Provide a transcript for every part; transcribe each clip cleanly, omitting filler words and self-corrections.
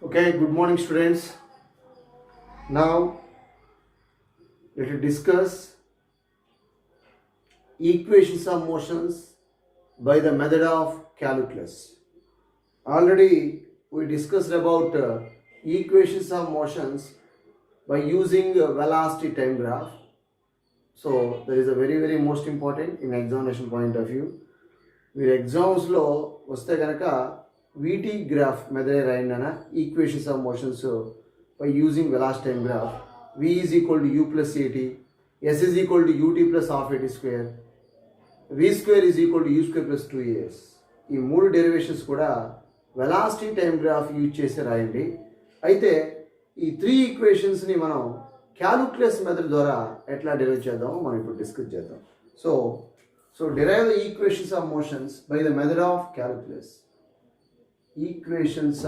Okay, good morning, students. Now, let us discuss equations of motions by the method of calculus. Already, we discussed about equations of motions by using velocity time graph. So, that is a very most important in examination point of view. మీరు ఎగ్జామ్స్లో వస్తే కనుక వీటీ graph method రాయండి అన్న equations of motions by using velocity time graph v is equal to u plus a t s is equal to u t plus half a t square v square is equal to u square plus 2as. ఈ మూడు derivations కూడా velocity time graph use చేసి రాయండి. అయితే ఈ three ఈక్వేషన్స్ని మనం calculus method ద్వారా ఎట్లా డెరివేట్ చేద్దామో మనం ఇప్పుడు డిస్కస్ చేద్దాం. So derive the equations of motions by the method of calculus. Equations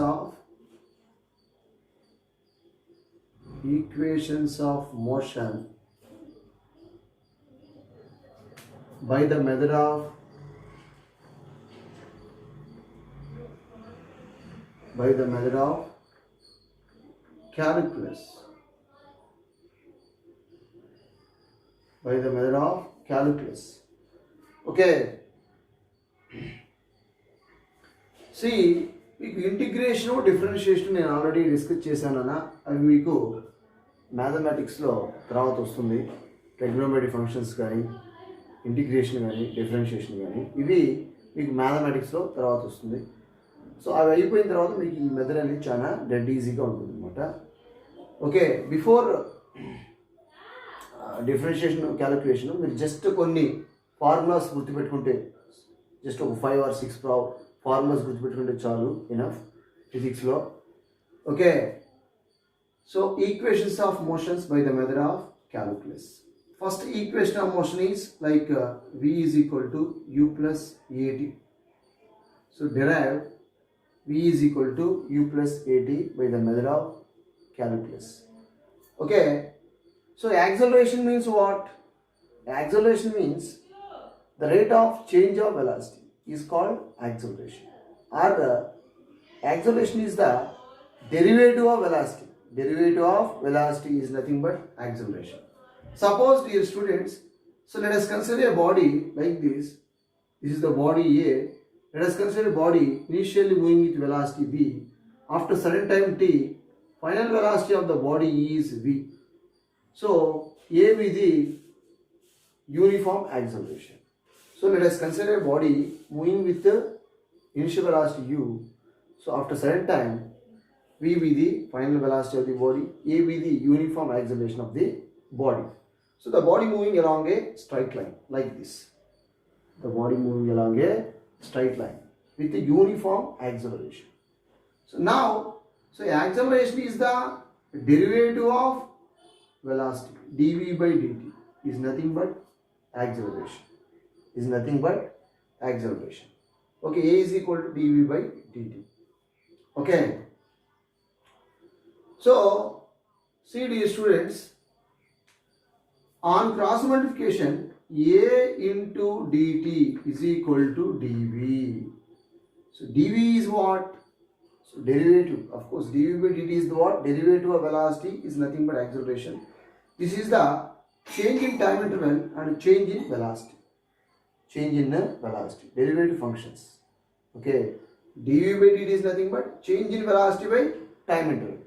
of motion by the method of calculus. By the method of calculus. Okay, మీకు ఇంటిగ్రేషన్ డిఫరెన్షియేషన్ నేను already discuss చేశానన్నా. అవి మీకు మ్యాథమెటిక్స్లో తర్వాత వస్తుంది. ట్రిగ్నోమెట్రిక్ ఫంక్షన్స్ కానీ integration కానీ differentiation కానీ ఇవి మీకు మ్యాథమెటిక్స్లో తర్వాత వస్తుంది. సో అవి అయిపోయిన తర్వాత మీకు ఈ మెథడ్ అనేది చాలా డెడ్ ఈజీగా ఉంటుంది అనమాట. ఓకే, బిఫోర్ డిఫరెన్షియేషన్ క్యాలిక్యులేషన్ మీరు జస్ట్ కొన్ని ఫార్ములాస్ గుర్తుపెట్టుకుంటే, జస్ట్ ఒక 5 or 6 ఫార్ములాస్ గుర్తుపెట్టుకుంటే చాలు, ఇనఫ్ ఫిజిక్స్లో. Okay, so equations of motions by the method of calculus. First equation of motion is like v is equal to u plus a t. So derive v is equal to u plus a t by the method of calculus. Okay, so acceleration means what? Acceleration means the rate of change of velocity is called acceleration, or acceleration is the derivative of velocity. Derivative of velocity is nothing but acceleration. Suppose, dear students, so let us consider a body like this. This is the body A. Let us consider a body initially moving with velocity v. After certain time t, final velocity of the body is v. So A with the uniform acceleration. So let us consider a body moving with the initial velocity u. So after certain time, v with the final velocity of the body, a with the uniform acceleration of the body. So the body moving along a straight line like this. The body moving along a straight line with the uniform acceleration. So now, acceleration is the derivative of velocity. dv by dt is nothing but acceleration. Okay, a is equal to dv by dt. Okay, so see, dear students, on cross multiplication, a into dt is equal to dv. So dv is what? So derivative, of course, dv by dt is the what? Derivative of velocity is nothing but acceleration. This is the change in time interval and change in velocity. Derivative functions. Okay, dv by dt is nothing but change in velocity by time interval.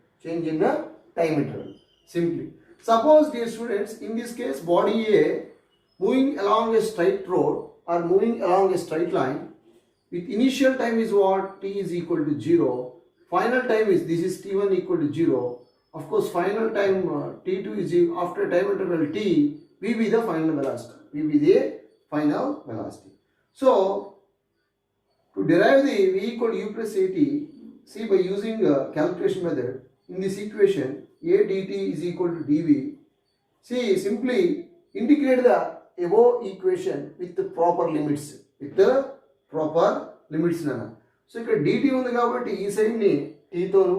Simply, suppose, dear students, in this case body A moving along a straight road or moving along a straight line with initial time is what? T is equal to 0. Final time is, this is t1 equal to 0. Of course, final time t2 is after time interval t, v be the final velocity. So to derive the v equal to u plus at, see, by using calculation method, in this equation a dt is equal to dv. See, simply integrate the above equation with the proper limits. Nana. So ఇక్కడ dt ఉంది కాబట్టి ఈ side ని t తోను,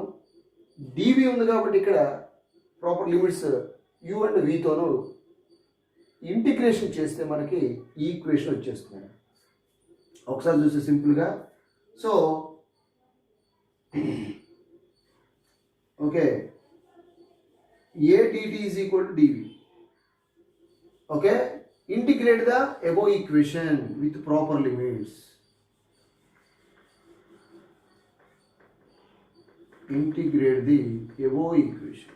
dv ఉంది కాబట్టి ఇక్కడ proper limits u and v తోను ఇంటిగ్రేషన్ చేస్తే మనకి ఈ ఈక్వేషన్ వచ్చేస్తుంది. ఒకసారి చూస్తే సింపుల్గా. So Okay, a dt is equal to dv. Okay, integrate the above equation with proper limits. Integrate the above equation.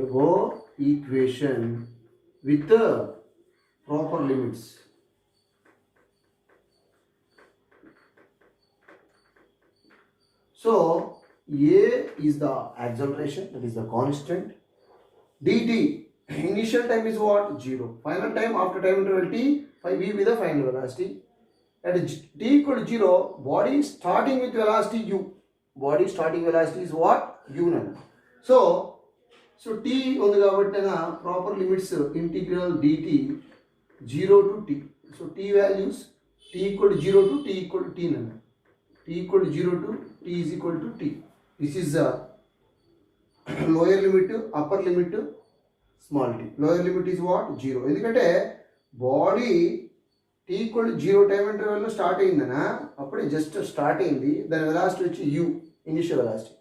Above equation with the proper limits. So a is the acceleration, that is the constant. Dt, initial time is what? 0. Final time after time interval t, v with the final velocity. At t equal to 0, body starting with velocity u. Body starting velocity is what? U. So t ఉంది కాబట్టి proper limits integral dt 0 to t. So t values t equal to 0 to t equal to t t equal to 0 to t is equal to t. This is the lower limit, upper limit, small t. Lower limit is what? 0. ఎందుకంటే body t equal to 0 time ఇంటర్వెల్లో start అయిందనా, అప్పుడే just start అయింది, దాని velocity వచ్చి u, initial velocity.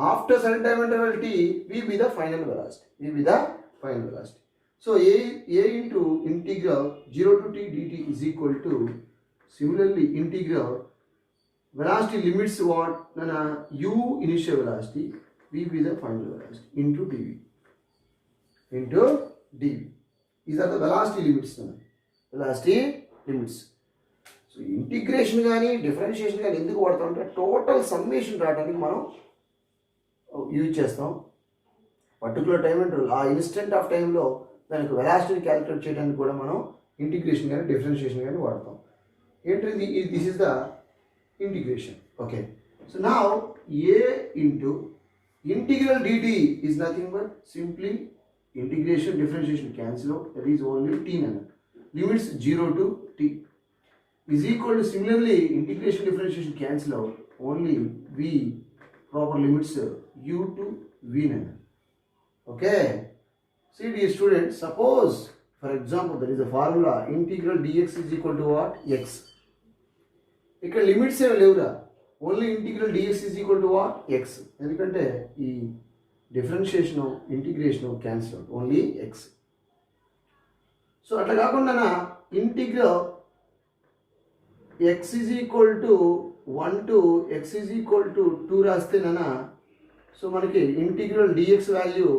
After certain time interval t, v with the final velocity. v with the final velocity. So a into integral 0 to t dt is equal to, similarly integral velocity limits what? U initial velocity, v with the final velocity into dv. Into dv. These are the velocity limits. Velocity limits. So integration కానీ differentiation కానీ ఎందుకు వాడతాం అంటే total summation రావడానికి మనం use చేస్తాం. Particular time interval ఆ instant of టైంలో దానికి వెలాసిటీని క్యాలిక్యులేట్ చేయడానికి కూడా మనం ఇంటిగ్రేషన్ కానీ డిఫరెన్షియేషన్ కానీ వాడతాం. ఏంటంటే this is the integration. Okay, so now a into integral dt is nothing but simply integration, differentiation cancel out, that is only t limits 0 to t is equal to, similarly integration differentiation cancel out, only v proper limits u to v Okay, see dear students, suppose for example there is a formula integral dx is equal to what? X. ఇక్కడ limits ఏమి లేవురా, only integral dx is equal to what? X. ఎందుకంటే ఈ differentiation integration cancel out, only x. So అట్లా కాకుండా integral x is equal to 1 to x is equal to 2 రాస్తేనా, so మనకి integral dx value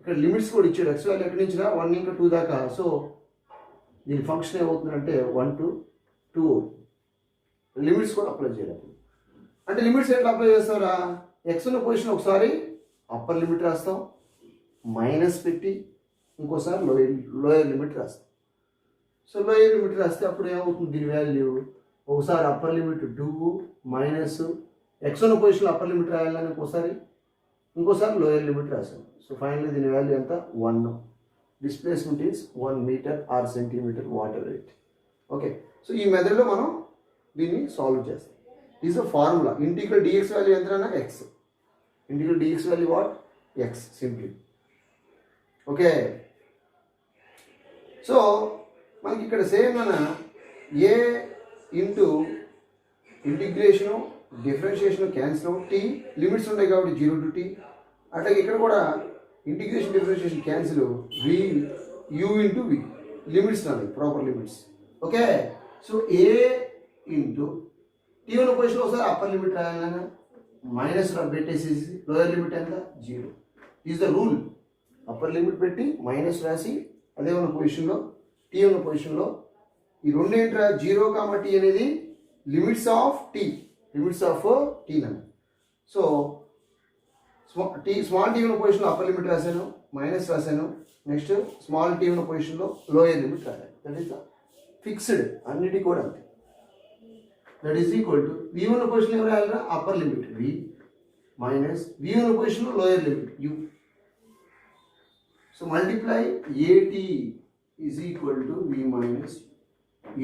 ఇక్కడ లిమిట్స్ కూడా ఇచ్చాడు. ఎక్స్ వాల్యూ ఎక్కడి నుంచి 1 ఇంకా 2 దాకా. సో దీని ఫంక్షన్ ఏమవుతుందంటే 1 to 2 లిమిట్స్ కూడా అప్లై చేయాలి. అంటే లిమిట్స్ ఎట్లా అప్లై చేస్తారా? ఎక్స్ ఉన్న పొజిషన్ ఒకసారి అప్పర్ లిమిట్ రాస్తాం, మైనస్ పెట్టి ఇంకోసారి లోయర్ లిమిట్ రాస్తాం. సో లోయర్ లిమిట్ రాస్తే అప్పుడు ఏమవుతుంది, దీని వాల్యూ ఒకసారి అప్పర్ లిమిట్ 2 మైనస్ ఎక్స్ ఉన్న పొజిషన్లో అప్పర్ లిమిట్ రాయాలని ఇంకోసారి లోయర్ లిమిట్ రాసాం. సో ఫైనల్లీ దీని వాల్యూ ఎంత? 1. Displacement is 1 metre or centimetre water rate. Okay, so ఈ మెథడ్లో మనం దీన్ని సాల్వ్ చేస్తాం. Is the formula. Integral dx value ఎంతనా? X. Integral dx value what? X simply. Okay, so మనకి ఇక్కడ same a into integration differentiation cancel out, t limits ఉంటాయి కాబట్టి 0 to t. అట్లాగే ఇక్కడ కూడా integration differentiation cancel, v u into V limits ఉన్నాయి, proper limits. Okay, so ఏ into tea ఉన్న position ఒకసారి అప్పర్ లిమిట్ రాయాలన్నా మైనస్ పెట్టేసేసి లోయర్ లిమిట్ ఎంత? 0. Is the rule. Upper limit పెట్టి మైనస్ రాసి అదే ఉన్న పొజిషన్లో టీ ఉన్న పొజిషన్లో ఈ రెండు ఏంట్రా 0, t అనేది limits of t, limits of t so small t ఉన్న పొజిషన్లో అప్పర్ లిమిట్ రాశాను, మైనస్ రాశాను. నెక్స్ట్ స్మాల్ టీ ఉన్న పొజిషన్లో లోయర్ లిమిట్ రాశాను. దట్ ఈస్ ద ఫిక్స్డ్, అన్నిటి కూడా అంతే. That is equal to v ఉన్న పొజిషన్ ఎవరు రాయాలరా? Upper limit v minus v ఉన్న పొజిషన్లో lower limit u. So multiply a t is equal to v minus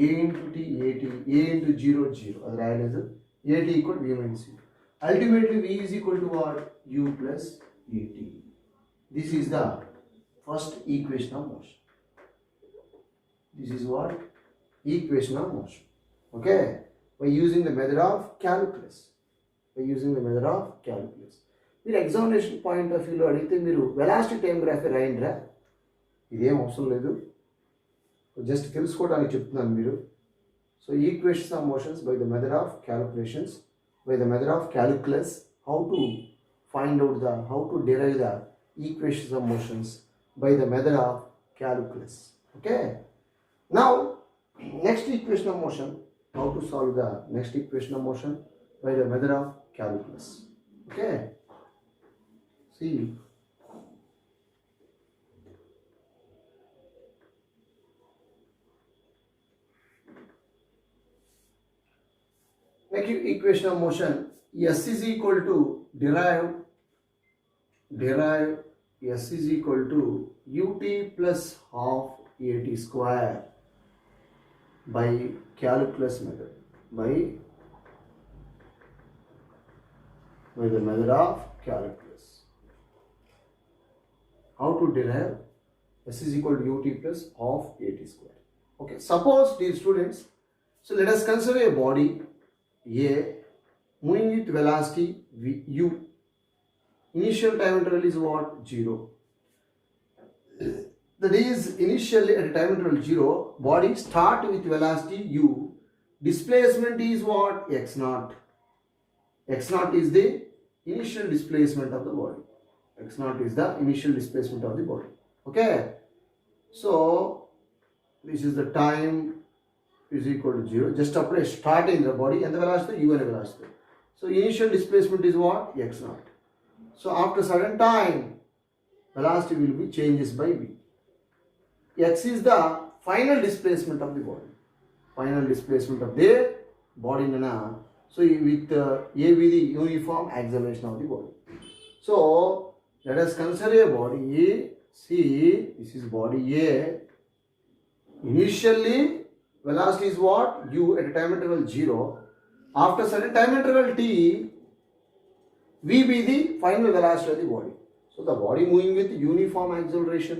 a into t a t, a into 0 0 అది రాయలేదు. A t equal v minus u. Ultimately v is equal to what? U plus at. This is the first equation of motion. This is what? Equation of motion. Okay? By using the method of calculus. by using the method of calculus. మీరు examination point of వ్యూలో అడిగితే మీరు velocity time graph రాయండిరా, ఇదేం అవసరం లేదు, just తెలుసుకోవడానికి చెప్తున్నాను మీరు. So equations of motions by the method of calculations, by the method of calculus, how to find out the, how to derive the equations of motions by the method of calculus. Okay, now next equation of motion, how to solve the next equation of motion by the method of calculus. Okay, see, next equation of motion, S is equal to derive S is equal to ut plus half at square by calculus method, by the method of calculus. How to derive S is equal to ut plus half at square. Okay, suppose, dear students, so let us consider a body A moving with velocity u. Initial time interval is what? 0. That is, initially at time interval 0, body start with velocity u. Displacement is what? X naught. X naught is the initial displacement of the body. X naught is the initial displacement of the body. Okay. So this is the time is equal to 0. Just apply starting the body and the velocity u and the velocity. So initial displacement is what? X naught. So after certain time, velocity will be changes by v. X is the final displacement of the body. Final displacement of the body. So with A be the uniform acceleration of the body. So let us consider a body A. See, this is body A. Initially, velocity is what? U at a time interval 0. After certain time interval t, v be the final velocity of the body. So the body moving with uniform acceleration,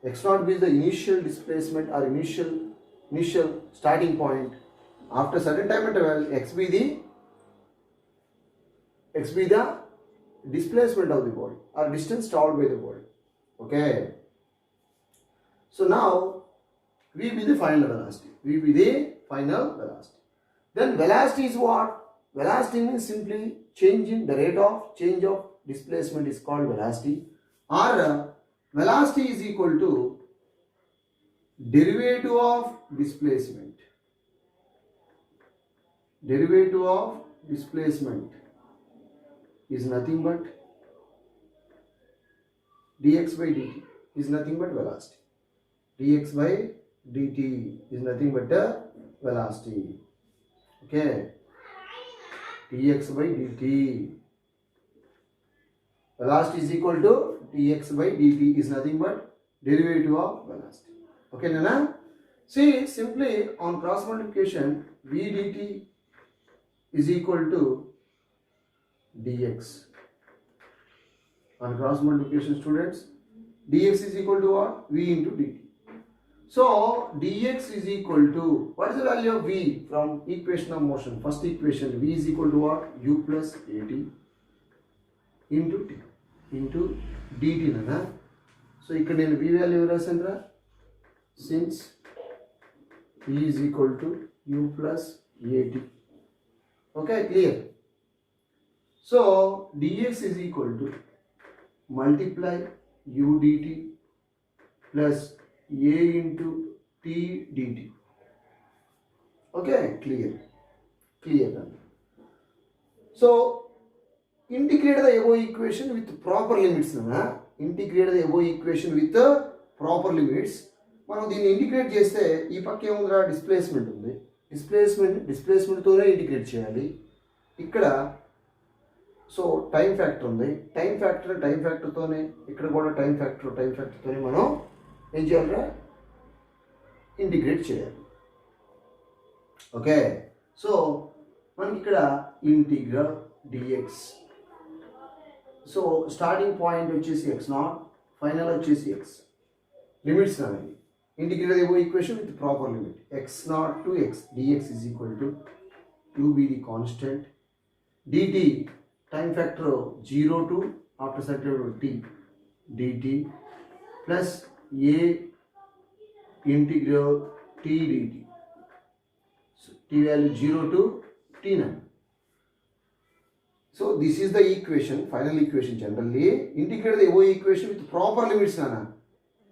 x naught be the initial displacement or initial starting point. After certain time interval, x be the displacement of the body or distance traveled by the body. Okay. So now v be the final velocity. V be the final velocity. Then velocity is what? Velocity means simply change in the rate of change of displacement is called velocity, or velocity is equal to derivative of displacement. Derivative of displacement is nothing but dx by dt is nothing but velocity. Dx by dt is nothing but the velocity. Okay. Dx by dt. Velocity is equal to dx by dt is nothing but derivative of velocity. Okay, Nana? See, simply on cross multiplication, v dt is equal to dx. On cross multiplication, students, dx is equal to what? V into dt. So dx is equal to, what is the value of v from equation of motion? First equation, v is equal to what? U plus at into t into dt. Nana. So ఇక్కడ నేను v value రాసానురా, since v is equal to u plus at. Okay, clear? So dx is equal to multiply u dt plus a into t dt. Okay, clear? Clear. So integrate the above equation with proper limits. Integrate the above equation with the proper limits. మనం దీన్ని integrate చేస్తే ఈ పక్క ఏముందిరా? Displacement ఉంది. డిస్ప్లేస్మెంట్తోనే integrate చేయాలి. ఇక్కడ so time factor ఉంది. టైం ఫ్యాక్టర్తోనే ఇక్కడ కూడా టైం ఫ్యాక్టర్తోనే మనం ఏం చేయాలిరా? ఇంటిగ్రేట్ చేయాలి. ఓకే, సో మనకి ఇక్కడ integral dx. So starting point వచ్చేసి ఎక్స్ నాట్, ఫైనల్ వచ్చేసి ఎక్స్. లిమిట్స్ అనేది ఇంటిగ్రేట్ ఏవో equation with proper limit. X naught to x, dx is equal to u b the constant, dt time factor 0 to after circle t dt plus a integral t dt. So, t value 0 to t9. So this is the equation, final equation. Generally integrate the above equation with proper limits nana.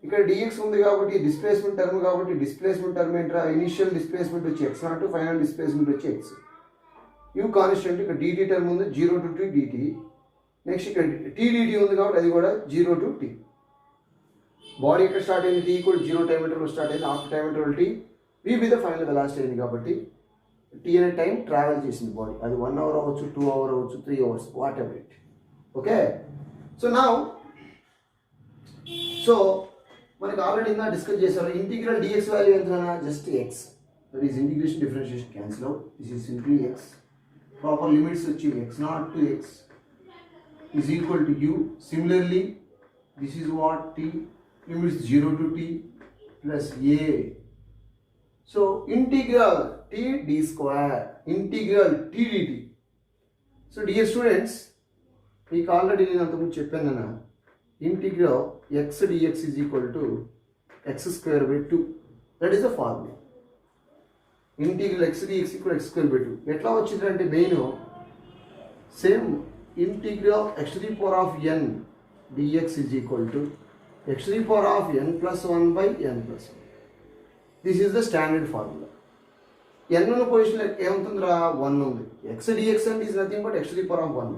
ఇక్కడ dx ఉంది కాబట్టి displacement term కాబట్టి displacement term ఏంట్రా, initial displacement వచ్చి x not, final displacement వచ్చి x. You constant ఇక్కడ dt term ఉంది 0 to t dt. Next ఇక్కడ t dt ఉంది కాబట్టి అది కూడా 0 to t. బాడీ ఎక్కడ స్టార్ట్ అయింది, t కూడా 0 టైం ఇంటర్వల్ స్టార్ట్ అయింది, after time interval t v be the final velocity అయింది కాబట్టి t అనే టైం ట్రావెల్ చేసింది బాడీ. అది 1 hour అవ్వచ్చు, 2 hours అవ్వచ్చు, 3 hours, what ever it. Okay, so now మనకి ఆల్రెడీ ఇందా డిస్కస్ చేశారు. ఇంటిగ్రల్ dx వాల్యూ ఎంత, just x. That is integration differentiation cancel out. This is simply x. Proper limits వచ్చి x not to x is equal to u. Similarly this is what t, limits 0 to t plus a. So integral t d square integral t dt. So dear students, మీకు already నేను అంతకుముందు చెప్పాను కదా, integral x dx is equal to x square by 2. That is the formula. Integral x dx equal x square by 2. ఎట్లా వచ్చిందంటే main same integral x to the power of n dx is equal to x to the power of n plus 1 by n plus 1. This is the standard formula. n ఉన్న పొజిషన్లో ఏమవుతుందిరా, 1 ఉంది. x dx అంటే is nothing but x to the power of 1.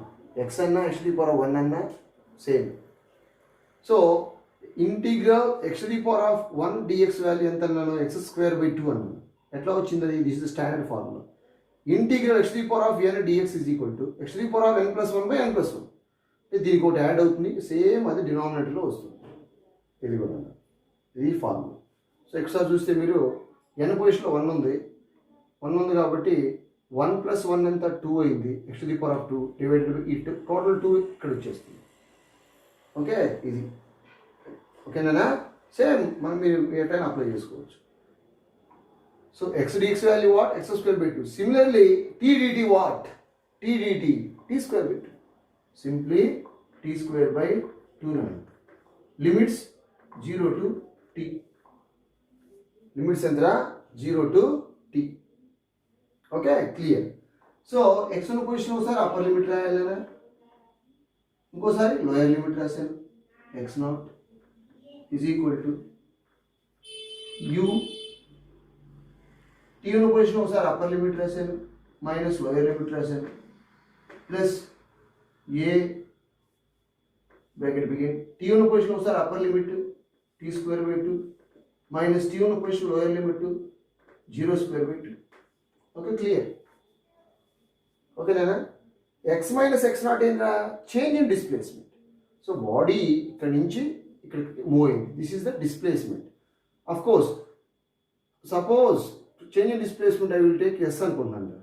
x అన్నా x to the power of 1 అన్నా same. So integral x to the power of 1 dx value ఎంత అన్నాను, x square by 2 అన్నాను. ఎట్లా వచ్చింది అది, this is the standard formula. Integral x to the power of n dx is equal to x to the power of n plus 1 by n plus 1. దీనికి ఒకటి add అవుతుంది, same అది డినామినేటర్లో వస్తుంది. ఇది కూడా ఇది ఫార్ములా. సో ఒకసారి చూస్తే మీరు n పొజిషన్లో 1 ఉంది కాబట్టి 1 plus 1 ఎంత 2 అయింది, x to the power of 2 divided by ఈ టోటల్ 2 ఇక్కడ వచ్చేస్తుంది. ఓకే, ఇది ఓకేనా. సేమ్ మనం మీరు ఎటైనా అప్లై చేసుకోవచ్చు. So x dx value what, x square by 2. Similarly t dt what, t dt t square by 2. Simply t square by 2. Limits 0 to t. Limits ఎంతరా, 0 to t. Okay, clear. So x ఉన్న position ఒకసారి upper limit రాయాలనా, ఇంకోసారి lower limit రాశాను. X naught is equal to u. T ఉన్న position ఒకసారి upper limit రాశాను, minus lower limit రాశాను, ప్లస్ ఏ బ్రాకెట్ బిగిన్. టీ ఉన్న పొజిషన్ ఒకసారి upper limit t square by 2 minus t ఉన్న position lower limit 0 square by 2. Okay, clear. ఓకేనా. X minus x naught ఏంద్రా, change in displacement. So body ఇక్కడ నుంచి ఇక్కడికి move అయింది, this is the displacement. Of course suppose change in displacement I will take s అనుకున్నాను.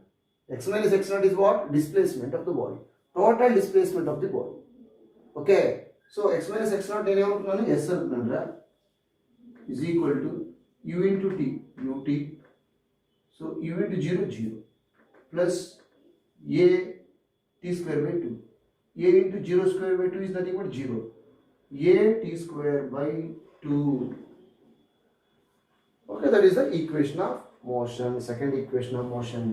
X minus x naught is what, displacement of the body, total displacement of the body. Okay, so x minus x naught నేను ఏమనుకున్నాను, s అనుకున్నాను రా, is equal to u into t u t. So u into 0 0 plus a t square by 2. a into 0 square by 2 is nothing but 0. a t square by 2. Okay, that is the equation of motion, second equation of motion.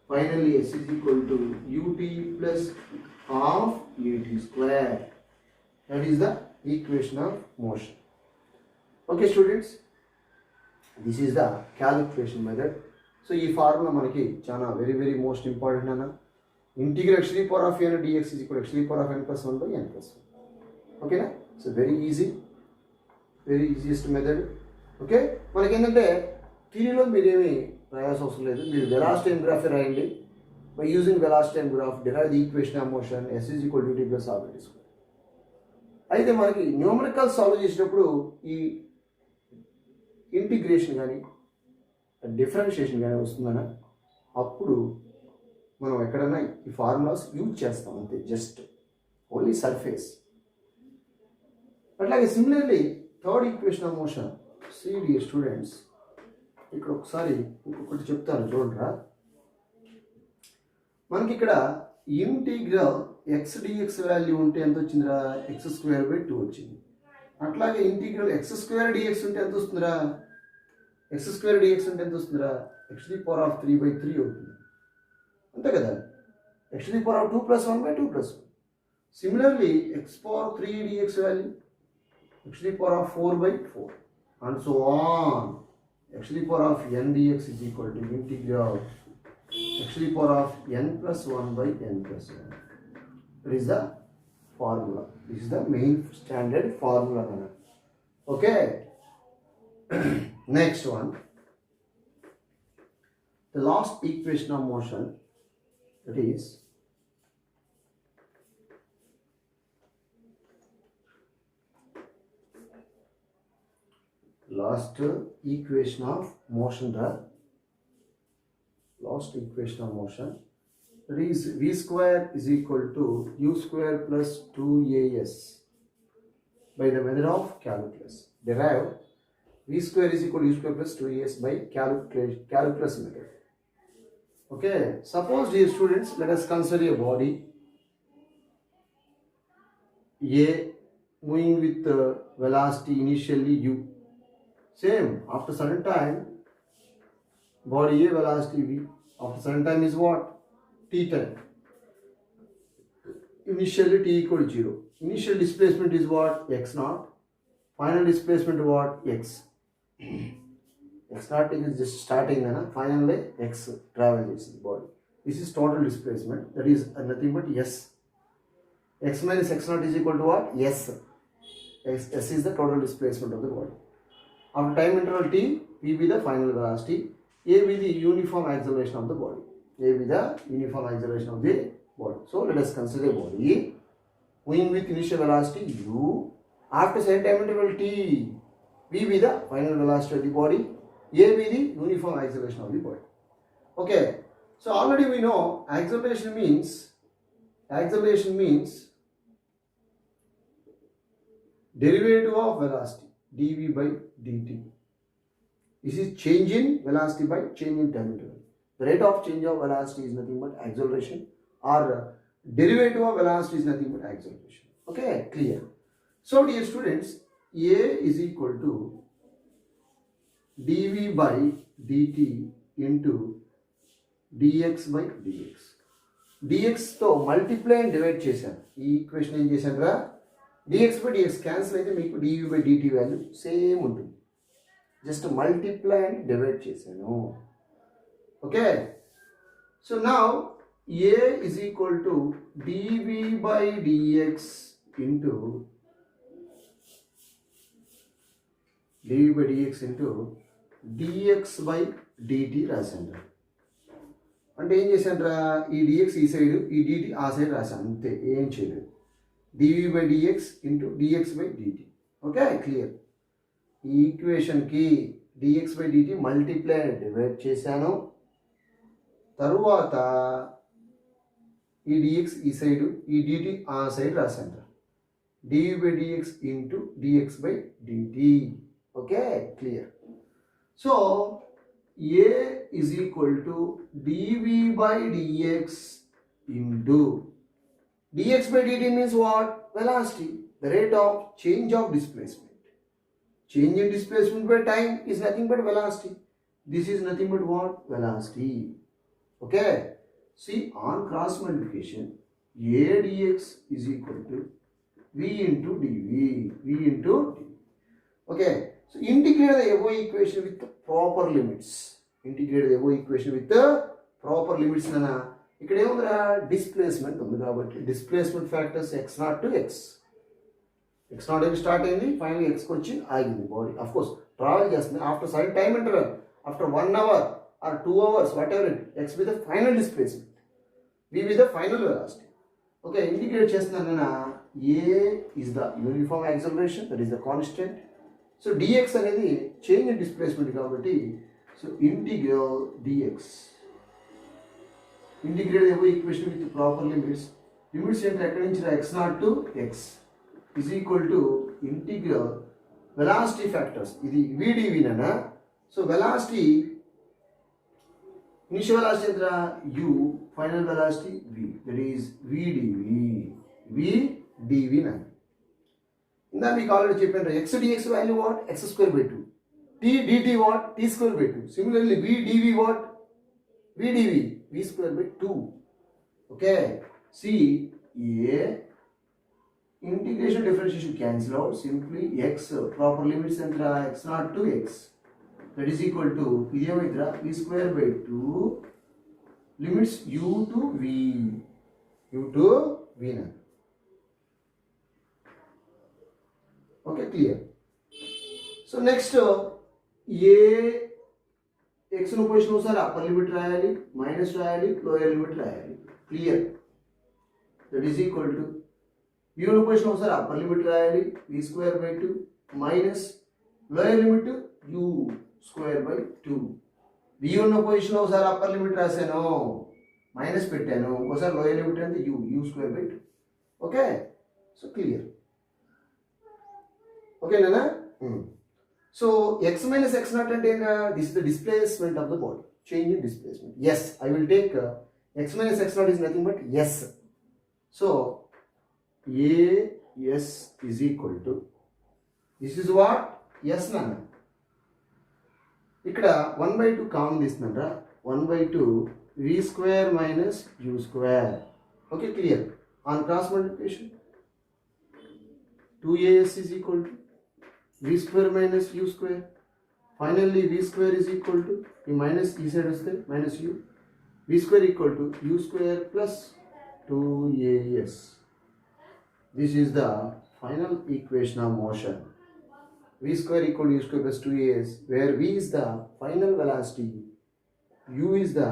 Finally, s is equal to ut plus half at square. That is the equation of motion. Okay, students, this is the calculation method. So, this formula manaki chana very most important nana. Integral x to the power of n dx is equal to x to the power of n plus 1 by n plus 1. Okay na? So very easy, very easiest method. Okay, మనకి ఏంటంటే థియరీలో మీరేమి రాయాల్సిన అవసరం లేదు, మీరు velocity time graph రాయండి. By using velocity time graph derive the equation of motion s is equal to t plus r by square. అయితే మనకి numerical solve చేసేటప్పుడు ఈ ఇంటిగ్రేషన్ కానీ డిఫరెన్షియేషన్ కానీ వస్తుందన్నా, అప్పుడు మనం ఎక్కడైనా ఈ ఫార్ములాస్ యూజ్ చేస్తాం అంతే, జస్ట్ ఓన్లీ సర్ఫేస్. అట్లాగే similarly third equation of motion, సిడి స్టూడెంట్స్ ఇక్కడ ఒకసారి ఇంకొకటి చెప్తాను చూడరా. మనకి ఇక్కడ ఇంటిగ్రల్ ఎక్స్ డిఎక్స్ వాల్యూ ఉంటే ఎంత వచ్చిందిరా x²/2 వచ్చింది. అట్లాగే ఇంటిగ్రల్ x² dx ఉంటే ఎంత వస్తుందిరా x² dx ఉంటే ఎంత వస్తుందిరా x⁻³ అవుతుంది. అంతే కదా, x⁻2 + 1/2 + 1. Similarly x⁻3 dx value x⁻4/4 and so on. x⁻n dx is equal to integral x⁻n + 1/n + 1. That is the formula. This is the main standard formula. Okay. Next one, the last equation of motion, that is last equation of motion, that is v² is equal to u² + 2as by the method of calculus. Derive v² is equal to u² + 2as by calculus method. Okay, suppose, dear students, let us consider a body A moving with velocity initially u. Same, after certain time, body A velocity v, after certain time is what? T time. Initially t equal to 0. Initial displacement is what? x0. Final displacement what? x. x0 is just starting, finally x travels the body. This is total displacement, that is nothing but s. X minus x0 is equal to what? S. S is the total displacement of the body. After time interval t, v be the final velocity, a be the uniform acceleration of the body. A be the uniform acceleration of the body. So let us consider a body moving with initial velocity u. After certain time interval t, v be the final velocity of the body, a be the uniform acceleration of the body. Okay, so already we know acceleration means derivative of velocity, dv/dt. This is change in velocity by change in time interval. The rate of change of velocity is nothing but acceleration, or derivative of velocity is nothing but acceleration. Okay, clear. So dear students, a is equal to dv/dt into dx/dx. dx తో multiply and divide చేశాను. ఈ equation ఏం చేశాను రా, dx/dx cancel అయితే మీకు dv/dt value same ఉంటుంది. Just multiply and divide చేశాను. Okay, so now a is equal to dv/dx into dx/dt రాశాను. అంటే ఏం చేశాను, ఈ dx ఈ సైడ్, ఈ dt ఆ సైడ్ రాశాను, అంతే, ఏం చేయలేదు. dv/dx into dx/dt. Okay, clear. ఈ ఈక్వేషన్కి dx/dt మల్టిప్లై అండ్ డివైడ్ చేశాను. తరువాత ఈ dx ఈ సైడ్, ఈ dt ఆ సైడ్ రాశాను. dv/dx into dx/dt. Okay, clear. So a is equal to dv/dx into dx/dt means what? Velocity, the rate of change of displacement. Change in displacement by time is nothing but velocity. This is nothing but what? Velocity. Okay, see, on cross multiplication, a dx is equal to v into dv. Okay, so integrate the above equation with the proper limits. Nana. ఇక్కడ ఏముందిరా, displacement ఉంది కాబట్టి displacement factors x0 to x. x0 ఏమి start అయింది, final xకి వచ్చి ఆగింది body. Of course travel చేస్తుంది after certain time interval, after 1 hour or 2 hours, whatever it, x be the final displacement, v be the final velocity. Okay, integrate చేస్తున్నాను నేను. a is the uniform acceleration, that is the constant. So dx అనేది change in displacement కాబట్టి, so integral dx, integrate the equation with proper limits. Limits ఏంటి, ఎక్కడి నుంచి x0 to x is equal to integral velocity factors, ఇది vdv ననా. So velocity, initial velocity ఎంత, u final velocity v, that is v dv na. ఇందా మీకు already చెప్పాను x dx value what x square by 2, t dt what t square by 2. Similarly v dv what v dv v square by 2. Okay, see a integration differentiation cancel out, simply x proper limits and x naught to x, that is equal to v square by 2 limits u to v na. Okay, clear. So next a x ను position ఒకసారి upper limit రాయాలి, minus రాయాలి, lower limit రాయాలి. Clear. That is equal to v ను position ఒకసారి upper limit రాయాలి, v square by 2 minus lower limit u square by 2. v ఉన్న position ఒకసారి అప్పర్ లిమిట్ రాశాను, మైనస్ పెట్టాను, ఒకసారి లోయర్ లిమిట్ అంటే u square by 2. Okay, so clear. Okay, Nana? So x minus x naught and this is the displacement of the body. Change in displacement. Yes, I will take x minus x naught is nothing but s. So a s is equal to, this is what? S Nana. ఇక్కడ 1/2 common తీస్తున్నారా, 1/2 v square minus u square. Okay, clear. On cross multiplication 2as is equal to v square minus u square. Finally v square is equal to, ఈ minus ఈ side వస్తే minus u, v square equal to u square plus 2as. This is the final equation of motion. v square equal to u square plus 2as, where v is the final velocity, u is the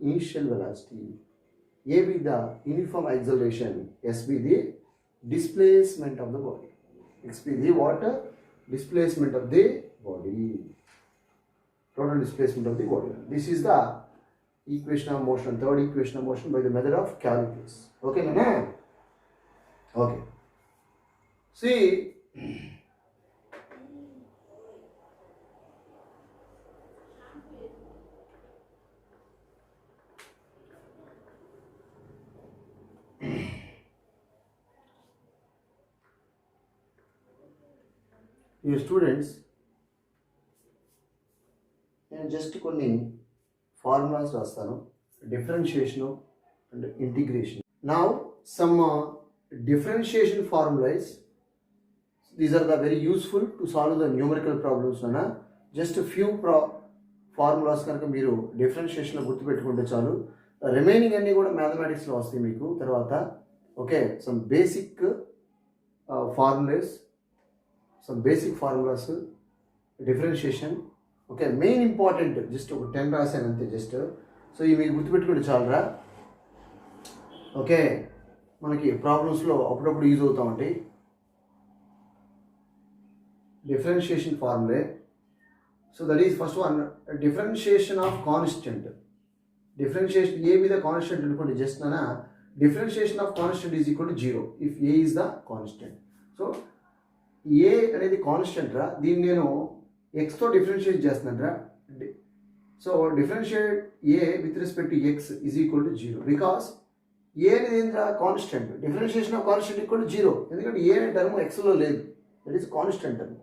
initial velocity, a be the uniform acceleration, s be the displacement of the body, x be the water displacement of the body, total displacement of the body. This is the equation of motion, third equation of motion by the method of calculus. Okay, Nana? Okay. See, your students, నేను just కొన్ని formulas రాస్తాను, differentiation and integration. Now some differentiation formulas, these are the very useful to solve the numerical problems. అన్న just few formulas కనుక మీరు డిఫరెన్షియేషన్లో గుర్తుపెట్టుకుంటే చాలు, remaining అన్నీ కూడా మ్యాథమెటిక్స్లో వస్తాయి మీకు తర్వాత. Okay, some basic formulas, some basic formulas, differentiation. Okay, main important just ఒక 10 రాశాను అంతే జస్ట్. సో ఇవి మీరు గుర్తుపెట్టుకుంటే చాలరా. ఓకే, మనకి ప్రాబ్లమ్స్లో అప్పుడప్పుడు యూజ్ అవుతూ ఉంటాయి. డిఫరెన్షియేషన్ ఫార్ములే. So that is first one, differentiation of constant. Differentiation a మీద కాన్స్టెంట్ అనుకోండి జస్ట్ నానా, differentiation of constant is equal to 0 if a is the constant. So a అనేది కాన్స్టెంట్ రా, దీన్ని నేను ఎక్స్తో డిఫరెన్షియేట్ చేస్తున్నాను రా. So differentiate a with respect to x is equal to 0 because a అనేది ఏంద్రా constant. Differentiation of constant equal to 0 ఎందుకంటే ఏ అనే టర్మ్ ఎక్స్లో లేదు, that is constant term.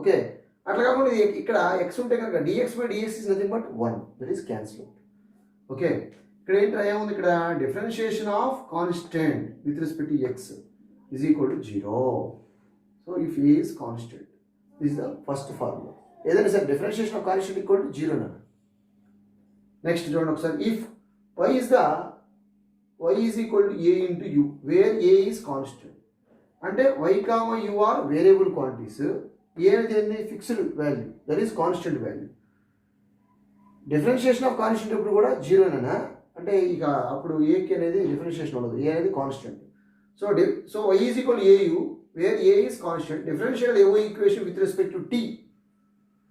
Okay, అట్లా కాకుండా ఇక్కడ ఎక్స్ ఉంటే కనుక dx by dx is nothing but 1, that is cancel. Okay, ఇక్కడ ఏంటి ఏముంది, ఇక్కడ differentiation of constant with respect to x is equal to 0. So if A is constant, this is the first formula. Either is a differentiation of constant equal to 0 na. Next చూడండి ఒకసారి, if y is equal to a into u, where a is constant, అంటే y comma u are variable quantities, a అనేది fixed value, that is constant value. Differentiation of constant ఇప్పుడు కూడా 0 నా, అంటే ఇక అప్పుడు ఏకి అనేది డిఫరెన్షియేషన్ ఉండదు, ఏ అనేది constant. So y is equal to au, where a is constant, differentiate AO equation with respect to t.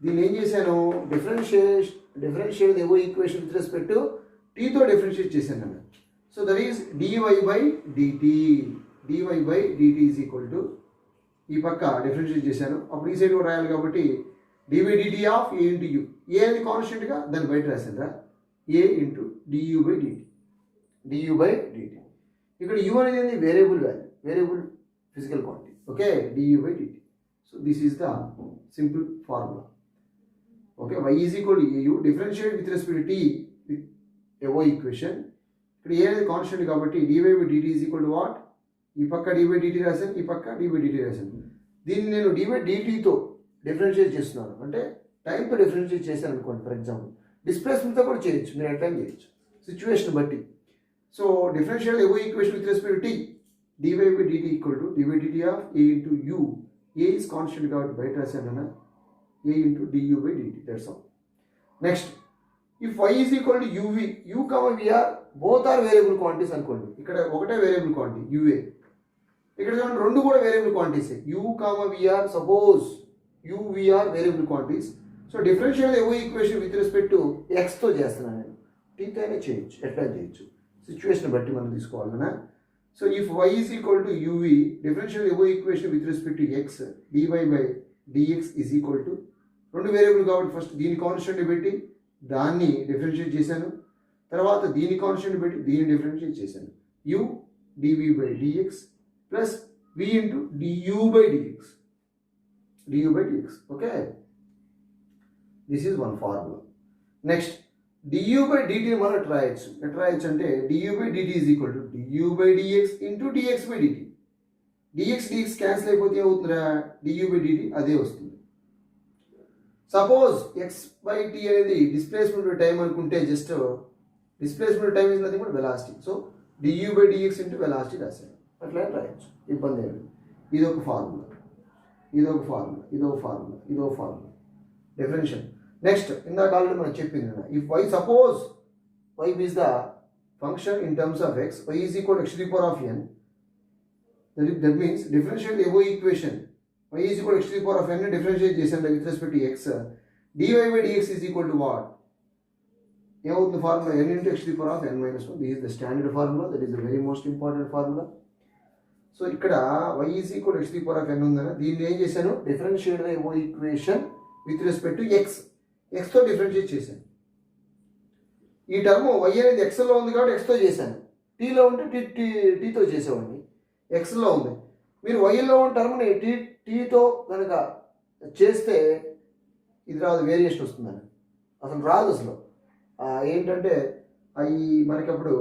దీన్ని ఏం చేశాను, differentiate AO equation with respect to t తో డిఫరెన్షియేట్ చేశాను నేను. So that is dy by dt is equal to, ఈ పక్క differentiate చేశాను, అప్పుడు ఈ సైడ్ కూడా రాయాలి కాబట్టి dy dt of a into u. ఏ అనేది కాన్స్టెంట్గా దాన్ని బయట రాశాను రా, a into du by dt. du by dt. ఇక్కడ u అనేది ఏంది variable value, variable physical quantity. Okay, du by dt. So this is the simple formula. Okay, y is equal to au, differentiate with respect t with ఎవో equation. ఇక్కడ a అనేది constant కాబట్టి dy by dt is equal to what, ఈ పక్క dy by dt రాశాను, ఈ పక్క dy by dt రాశాను. దీన్ని నేను dy by dt డిఫరెన్షియేట్ చేస్తున్నాను అంటే టైంతో డిఫరెన్షియేట్ చేశాను అనుకోండి. ఫర్ ఎగ్జాంపుల్ డిస్ప్లేస్మెంట్తో కూడా చేయొచ్చు, మీరు ఎట్లా చేయొచ్చు సిచ్యువేషన్ బట్టి. So differential ఎవో equation with respect t dy by dt equal to dy by dt of a into u. a is constant కాబట్టి బయట రాశాను a into du by dt. That's all. Next, if y is equal to uv, u comma v are both are variable quantities అనుకోండి. ఇక్కడ ఒకటే variable quantity ua, ఇక్కడ చూడండి రెండు కూడా variable quantities. u comma v are suppose u v are variable quantities. So differential ఎవో equation with respect to ఎక్స్తో చేస్తున్నాను నేను. టీతో అయినా చేయొచ్చు, ఎట్లా చేయొచ్చు సిచ్యువేషన్ బట్టి మనం తీసుకోవాలన్నా. So if y is equal to uv, differential ఎవో equation with respect to x dy by dx is equal to, రెండు వేరియబుల్ కాబట్టి ఫస్ట్ దీని కాన్స్టెంట్ పెట్టి దాన్ని డిఫరెన్షియేట్ చేశాను, తర్వాత దీని కాన్స్టెంట్ పెట్టి దీన్ని డిఫరెన్షియేట్ చేశాను. u dv by dx plus v into du by dx, du by dx. Okay, this is one formula. Next, du by dt మనం ఎట్లా రాయొచ్చు అంటే du by dt is equal to du by dx into dx by dt. dx cancel అయిపోతే ఏమవుతుందిరా, du by dt అదే వస్తుంది. Suppose x by t అనేది displacement time అనుకుంటే just displacement time is nothing but velocity. So du by dx into velocity రాశాను, అట్లా రాయొచ్చు, ఇబ్బంది ఏమి. ఇదొక ఫార్ములా, ఇదొక ఫార్ములా, ఇదొక ఫార్ములా, ఇదొక ఫార్ములా డిఫరెన్షియల్. నెక్స్ట్, ఇందాక ఆల్రెడీ మనం చెప్పింది if y suppose y is the function in terms of x, y is equal x to the power of n, that means differential ఎవో equation y is equal x to the power of n differentiate చేసాం with respect to x, dy by dx is equal to what, ఏమవుతుంది formula n into x to the power of n minus 1. This is the standard formula, that is the very most important formula. So ఇక్కడ y is equal x to the power of n ఉందని దీన్ని ఏం చేశాను, differentiate ఎవో equation with respect to ఎక్స్తో differentiate చేశాను. ఈ term y అనేది ఎక్స్లో ఉంది కాబట్టి ఎక్స్తో చేశాను, టీలో ఉంటే టీతో చేసేవాడిని. ఎక్స్లో ఉంది, మీరు వైలో ఉన్న టర్మ్ని టీతో కనుక చేస్తే ఇది రాదు, వేరియేషన్ వస్తుందని అసలు రాదు. అసలు ఏంటంటే అవి మనకి అప్పుడు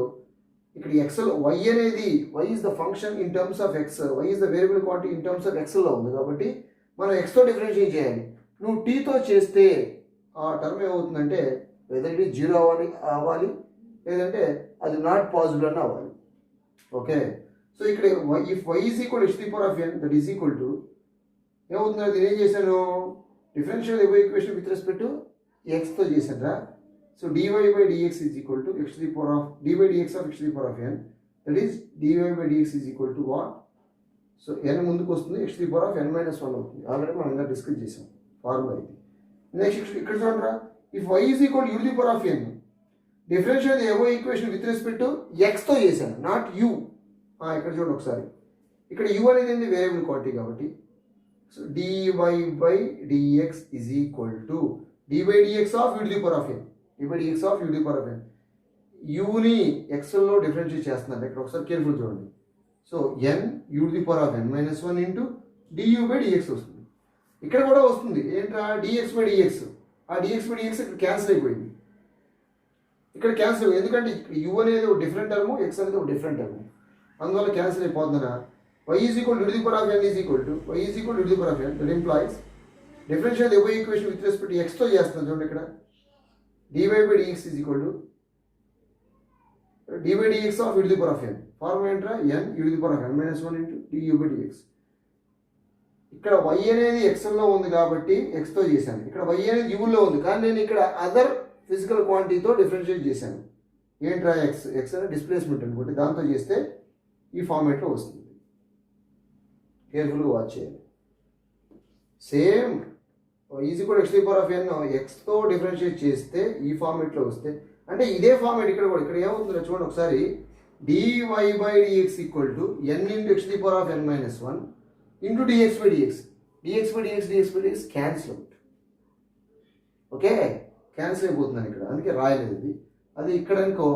ఇక్కడ ఎక్స్లో వై అనేది y is the function in terms of x, y is the variable quantity in terms of ఎక్స్లో ఉంది కాబట్టి మనం ఎక్స్తో డిఫరెన్షియేట్ చేయాలి. నువ్వు టీతో చేస్తే ఆ టర్మ్ ఏమవుతుందంటే వెదర్ ఇట్ ఈజ్ 0 అవ్వాలి లేదంటే అది నాట్ పాసిబుల్ అని అవ్వాలి. ఓకే, సో ఇక్కడ if y is equal x to the power of n that is equal to ఏమవుతుంది, అది ఏం చేశాను, differential ఎవో equation with respect to ఎక్స్తో చేశాను. So dy by dx is equal to x to the power of dy by dx of x to the power of n, that is dy by dx is equal to what, so n ముందుకు వస్తుంది, x to the power of n minus 1 అవుతుంది. Already మనం ఇంకా discuss చేసాం formula ఇది. Next ఇక్కడ చూడరా, if y is equal u to the power of n, differential ఎవో equation with respect to ఎక్స్తో చేశాను, నాట్ u. ఇక్కడ చూడండి ఒకసారి, ఇక్కడ u అనేది ఏంది వేరియబుల్ క్వాంటిటీ కాబట్టి so dy by dx is equal to dy by dx of u to the power of n, dy by dx of u to the power of n. యూని ఎక్స్లో differentiate చేస్తున్నాను, ఇక్కడ ఒకసారి careful చూడండి. So n u to the power of n minus 1 into du by dx వస్తుంది. ఇక్కడ కూడా వస్తుంది ఏంట్రా, dx బై dx, ఆ dx బై dx ఇక్కడ క్యాన్సిల్ అయిపోయింది, ఇక్కడ క్యాన్సిల్, ఎందుకంటే u అనేది ఒక డిఫరెంట్ టర్మ్, x అనేది ఒక డిఫరెంట్ టర్మ్, అందువల్ల క్యాన్సిల్ అయిపోతుందా. y is equal to the power of n is equal to y is equal to the power of n, that implies differential ఎవో equation with respect to ఎక్స్తో చేస్తున్నాను చూడండి. ఇక్కడ dy by dx is equal to dy by dx of u to the power of n, formula ఏంట్రా, n u to the power of n minus 1 into du by dx. ఇక్కడ y అనేది ఎక్స్లో ఉంది కాబట్టి ఎక్స్తో చేశాను, ఇక్కడ y అనేది యూలో ఉంది కానీ నేను ఇక్కడ అదర్ ఫిజికల్ క్వాంటిటీతో డిఫరెన్షియేట్ చేశాను. ఏంట్రా, ఎక్స్ అనేది డిస్ప్లేస్మెంట్ అనుకోండి, దాంతో చేస్తే ఈ ఫార్మేట్లో వస్తుంది. కేర్ఫుల్గా వాచ్ చేయాలి. Same is equal x to the power of n ఎక్స్తో డిఫరెన్షియేట్ చేస్తే ఈ ఫార్మేట్లో వస్తే, అంటే ఇదే ఫార్మేట్ ఇక్కడ కూడా, ఇక్కడ ఏమవుతుందో చూడండి ఒకసారి, dy by dx equal to n into x to the power of n minus 1 into dx by dx, dx by dx cancel out. Okay, cancel అయిపోతుందని ఇక్కడ, అందుకే రాయలేదు ఇది. అది ఇక్కడ అనుకో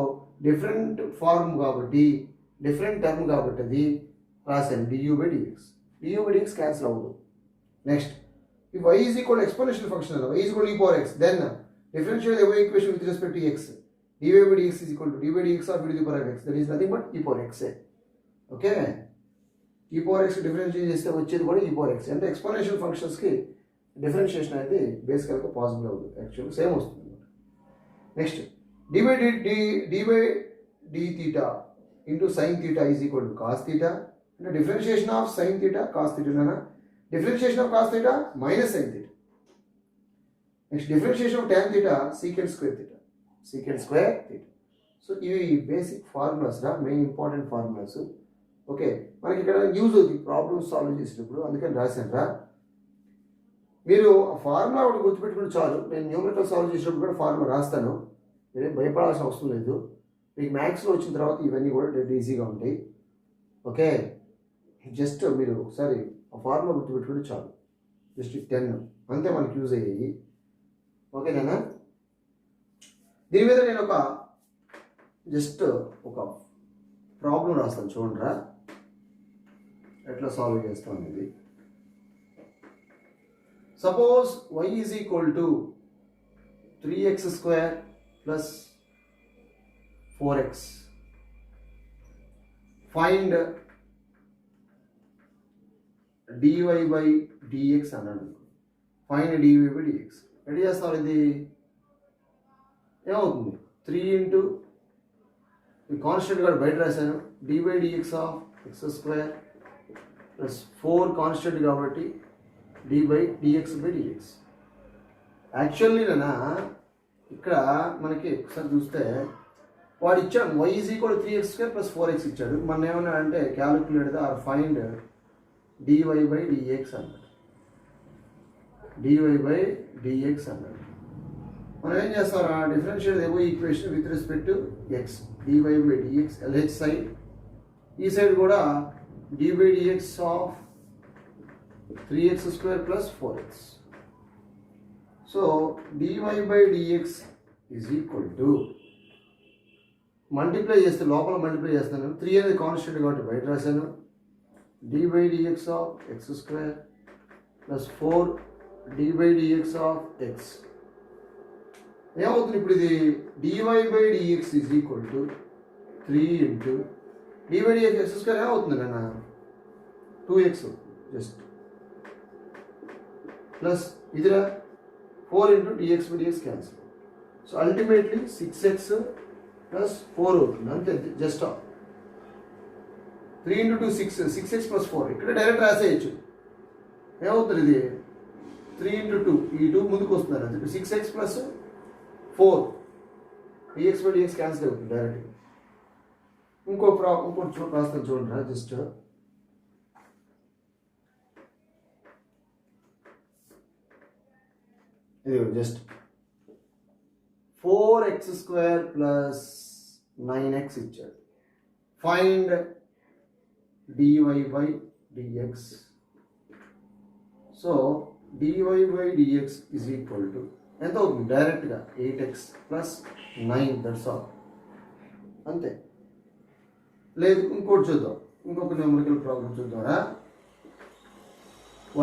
డిఫరెంట్ ఫార్మ్ కాబట్టి డిఫరెంట్ టర్మ్ కాబట్టి అది రాశాను du/dx. du/dx క్యాన్సిల్ అవ్వదు. నెక్స్ట్ ఈ y is equal exponential function అలా y is equal e⁴x, then differentiate the equation with respect to x. dy/dx is equal to d/dx of e⁴x, that is nothing but e⁴x. Okay, e⁴x differentiate చేస్తే వచ్చేది కూడా e⁴x. అంటే exponential ఫంక్షన్స్కి differentiation అనేది బేసికల్గా possible అవ్వదు, actual same వస్తుంది. Next d/d into sine theta is equal to cos theta. అంటే differentiation of sine theta cos theta, differentiation of cos theta minus sine theta. Next differentiation of tan theta secant square theta, secant square theta. So ఇవి basic formulas రా, main important formulas. Okay, మనకి ఇక్కడ use అవుతుంది problems solve చేసేటప్పుడు, అందుకని రాశాను రా. మీరు ఆ ఫార్ములా ఒకటి గుర్తుపెట్టుకుంటే చాలు. నేను న్యూమరికల్ సాల్వ్ చేసేటప్పుడు కూడా ఫార్ములా రాస్తాను, మీరేం భయపడాల్సిన అవసరం లేదు. మీకు మ్యాథ్స్లో వచ్చిన తర్వాత ఇవన్నీ కూడా డెడ్ ఈజీగా ఉంటాయి. ఓకే, జస్ట్ మీరు ఒకసారి ఆ ఫార్ములా గుర్తుపెట్టుకుంటే చాలు. జస్ట్ 10 అంతే మనకి యూజ్ అయ్యాయి. ఓకేనా? దీని మీద నేను జస్ట్ ఒక ప్రాబ్లం రాస్తాను, చూడండిరా ఎట్లా సాల్వ్ చేస్తాం అనేది. Suppose y is equal to 3x² plus 4x. Find dy/dx అన్నాడు. Find dy/dx. ఎట్లా చేస్తారు ఇది? ఏమవుతుంది? 3 ఇంటూ ఈ కాన్స్టెంట్ కూడా బయట రాశాను, d/dx of x² plus 4 constant కాబట్టి d/dx/dx. యాక్చువల్లీ ఇక్కడ మనకి ఒకసారి చూస్తే వాడు ఇచ్చాడు y is equal 3x² plus 4x ఇచ్చాడు. మనం ఏమన్నా అంటే క్యాలిక్యులేట్ ఆర్ ఫైండ్ dy/dx అన్నాడు, dy/dx అన్నాడు. మనం ఏం చేస్తాం? డిఫరెన్షియేట్ ఏవో equation with respect to x, dy/dx LH side, ఈ సైడ్ కూడా d/dx of 3x² plus 4x. So dy/dx is equal to multiply చేస్తే లోపల మల్టిప్లై చేస్తాను, 3 అనేది కాన్స్టెంట్ కాబట్టి బయట రాశాను, d/dx of x² plus 4 d/dx of x. ఏమవుతుంది ఇప్పుడు? ఇది dy/dx is equal to 3 into d/dx x² ఏమవుతుంది నాన్న? 2x జస్ట్ ప్లస్ ఇదిరా 4 into dx/dx cancel. So ultimately 6x plus 4 అవుతుంది, అంతే. జస్ట్ 3 ఇంటూ 2 6x ప్లస్ 4 ఇక్కడ డైరెక్ట్ రాసేయచ్చు. ఏమవుతుంది? ఇది 3 ఇంటూ 2, ఈ 2 ముందుకు వస్తున్నారు, అంటే 6x ప్లస్ 4 dx/dx క్యాన్సిల్ అవుతుంది డైరెక్ట్. ఇంకోటి రాస్తాను చూడండి, జస్ట్ ఇది జస్ట్ 4x² ప్లస్ 9x ఇచ్చాడు. Find dy/dx. So dy/dx is equal to ఎంత అవుతుంది? డైరెక్ట్గా 8x ప్లస్ 9, దట్స్ ఆల్, అంతే. లేదు ఇంకోటి చూద్దాం, ఇంకొక న్యూమరికల్ ప్రాబ్లం చూద్దామా?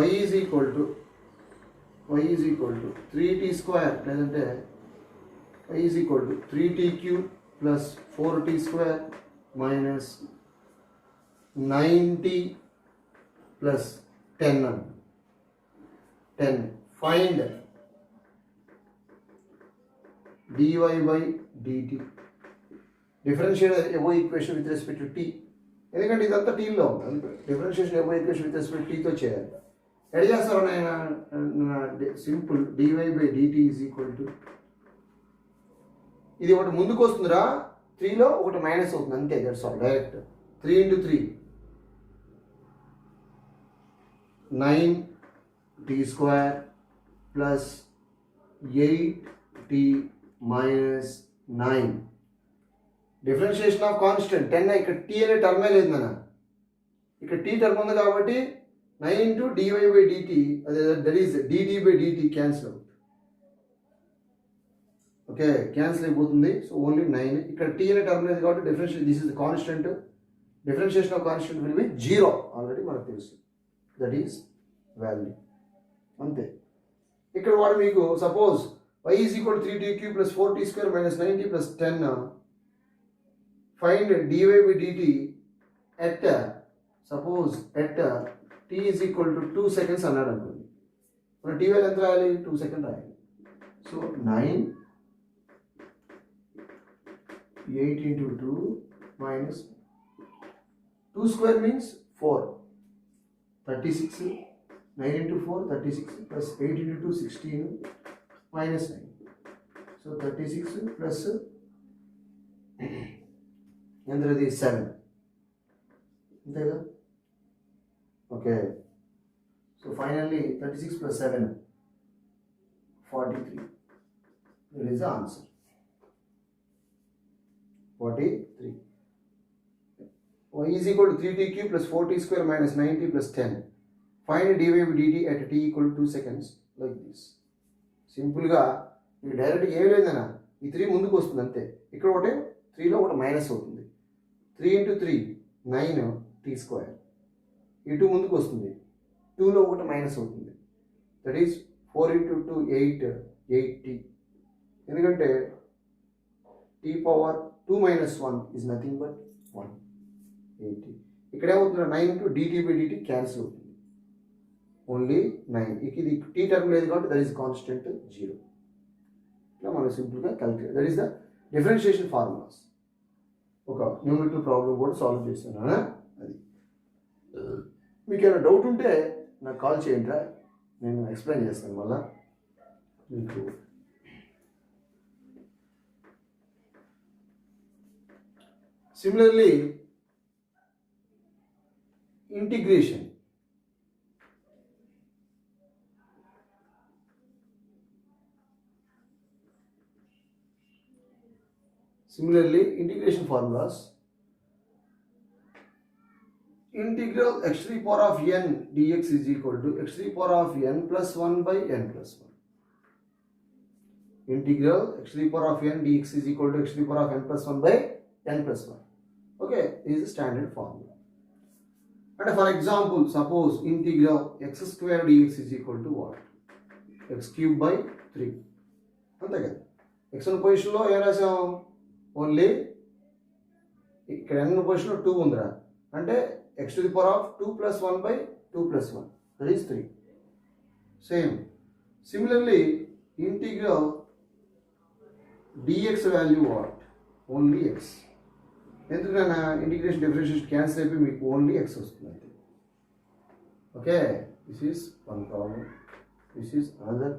y is equal to 3t² లేదంటే y is equal to 3t³ plus 4t² minus 9t plus 10. Find dy/dt. Differentiate above equation with respect to t, ఎందుకంటే ఇదంతా టీలో ఉంది. Differentiation above equation with respect టీతో చేయాలి. ఎడ చేస్తారు నాయన? Simple, dy/dt is equal to, ఇది ఒకటి ముందుకు వస్తుందిరా 3లో, ఒకటి మైనస్ అవుతుంది, అంతే. That's all. Direct 3 into 3 9t² plus 8t minus 9. Differentiation of constant 10. ఇక్కడ t అనే టర్మే లేదు మన, ఇక్కడ t టర్మ్ ఉంది కాబట్టి 9 ఇంటూ dy/dt, అదే దట్ ఈస్ dt/dt క్యాన్సిల్ అవుతుంది. ఓకే క్యాన్సిల్ అయిపోతుంది. So only 9. ఇక్కడ టీ అనే టర్మ్ లేదు కాబట్టి differentiation this is constant. Differentiation of constant will be 0 already మనకు తెలుసు. దట్ ఈస్ వాల్యూ అంతే. ఇక్కడ వాడు మీకు suppose y is equal 3t³ + 4t² - 90 + 10 find dy by dt at suppose at t is equal to 2 seconds అన్నాడు అనుకోండి. మన t value ఎంత రాయాలి? 2 seconds రాయాలి. So 9 8 into 2 minus 2 square means 4 36 9 into 4 36 plus 8 into 2 16 minus 9. So 36 plus ఎంతది 7 అంతేగా. Okay so finally 36 plus 7 43. That is the answer. 43. Y is equal to 3t³ + 4t² - 90 + 10. Find dy by dt at t equal to 2 seconds like this. సింపుల్గా మీకు డైరెక్ట్గా ఏం లేదన్నా ఈ 3 ముందుకు వస్తుంది అంతే. ఇక్కడ ఒకటే 3లో ఒకటి మైనస్ అవుతుంది. 3 into 3 9 t². ఈ 2 ముందుకు వస్తుంది. 2లో ఒకటి మైనస్ అవుతుంది. That is 4 into 2 8 8t. ఎందుకంటే t power 2 - 1 is nothing but 1 8t. ఇక్కడ ఏమవుతుంది 9 into dt by dt cancel అవుతుంది. ఓన్లీ 9. ఇది t టర్మ్ లేదు కాబట్టి దట్ ఈస్ కాన్స్టెంట్ 0. ఇట్లా మనం సింపుల్గా calculate. That is the differentiation formulas. ఒక న్యూమరికల్ ప్రాబ్లం కూడా సాల్వ్ చేస్తున్నాను. అది మీకు ఏమైనా డౌట్ ఉంటే నాకు కాల్ చేయండి, నేను ఎక్స్ప్లెయిన్ చేస్తాను మళ్ళా మీకు. Similarly integration. Similarly, integration formulas. Integral x to the power of n dx is equal to x to the power of n plus 1 by n plus 1. Integral x to the power of n dx is equal to x to the power of n plus 1 by n plus 1. Okay, this is a standard formula. And for example, suppose integral x square dx is equal to what? X cube by 3. అంతే కదా. x ఉన్న పొజిషన్లో ఏం రాసాం? Only ఇక్కడ n పొజిషన్లో 2 ఉందిరా అంటే x to the power of 2 plus 1 by 2 plus 1, that is 3. Same. Similarly, integral dx value what? Only x. ఎందుకన్నా ఇంటిగ్రేషన్ డిఫరెన్షియేషన్ క్యాన్సిల్ అయిపోయి మీకు ఓన్లీ x వస్తుంది. Okay, this is one problem, this is another,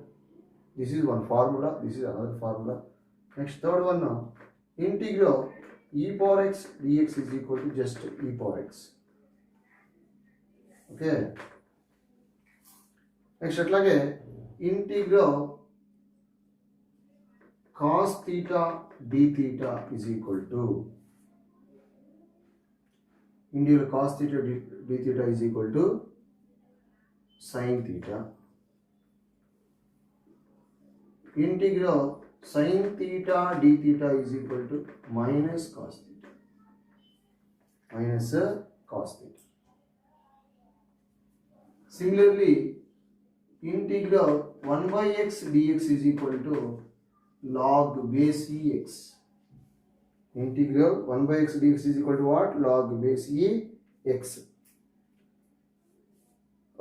this is one formula, this is another formula. Next third one, integral e power x dx is equal to just e power x. Okay, next అట్లాగే integral cos theta d theta is equal to integral cos theta d theta is equal to sin theta. Integral sin theta d theta is equal to minus cos theta. Minus cos theta. Similarly, integral 1 by x dx is equal to log base ex. Integral 1 by x dx is equal to what? Log base ex.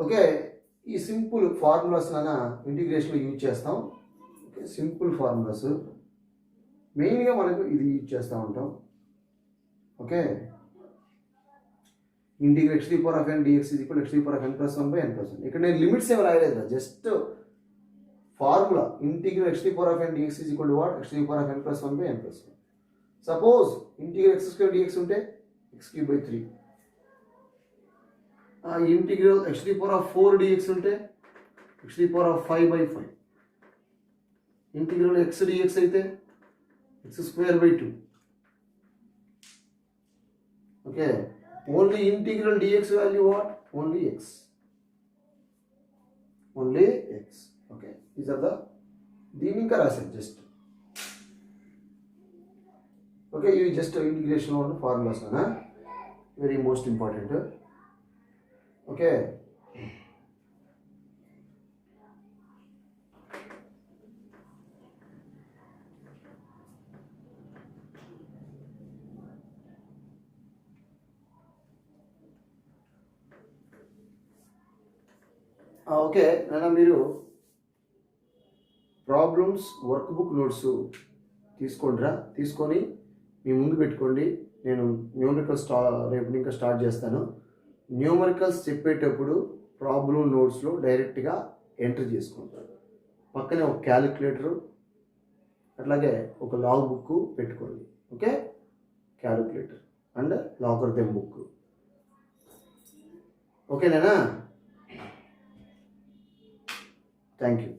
Okay, ఈ simple formulas నానా ఇంటిగ్రేషన్లో use చేస్తాం. Okay, simple formulas మెయిన్గా మనకు ఇది use చేస్తూ ఉంటాం. Okay, integral x to the power of n dx is equal to x to the power of n plus 1 by n plus 1. ఇక్కడ నేను లిమిట్స్ ఏమి రాయలేదు, just formula. Integral x to the power of n dx is equal to what? X to the power of n plus 1 by n plus 1. Suppose integral x square dx ఉంటే x cube by 3. Integral x to the power of 4 dx ఉంటే x to the power of 5 by 5. Integral x dx అయితే x square by 2. Okay, only integral dx value what? Only x. Only x. Okay, these are the, దీని ఇంకా రాశాను just okay, ఇవి just ఇంటిగ్రేషన్లో ఉన్న formulas అన్న, very most important. Okay, okay నాన్న, మీరు ప్రాబ్లమ్స్ వర్క్ బుక్ నోట్స్ తీసుకోండిరా, తీసుకొని మీ ముందు పెట్టుకోండి. నేను న్యూమరికల్స్ రేపు ఇంకా స్టార్ట్ చేస్తాను. న్యూమరికల్స్ చెప్పేటప్పుడు ప్రాబ్లం నోట్స్లో డైరెక్ట్గా ఎంటర్ చేసుకుంటాను. పక్కనే ఒక క్యాలిక్యులేటరు అట్లాగే ఒక లాగ్ బుక్ పెట్టుకోండి. Okay, calculator and logarithm book. ఓకేనా? Thank you.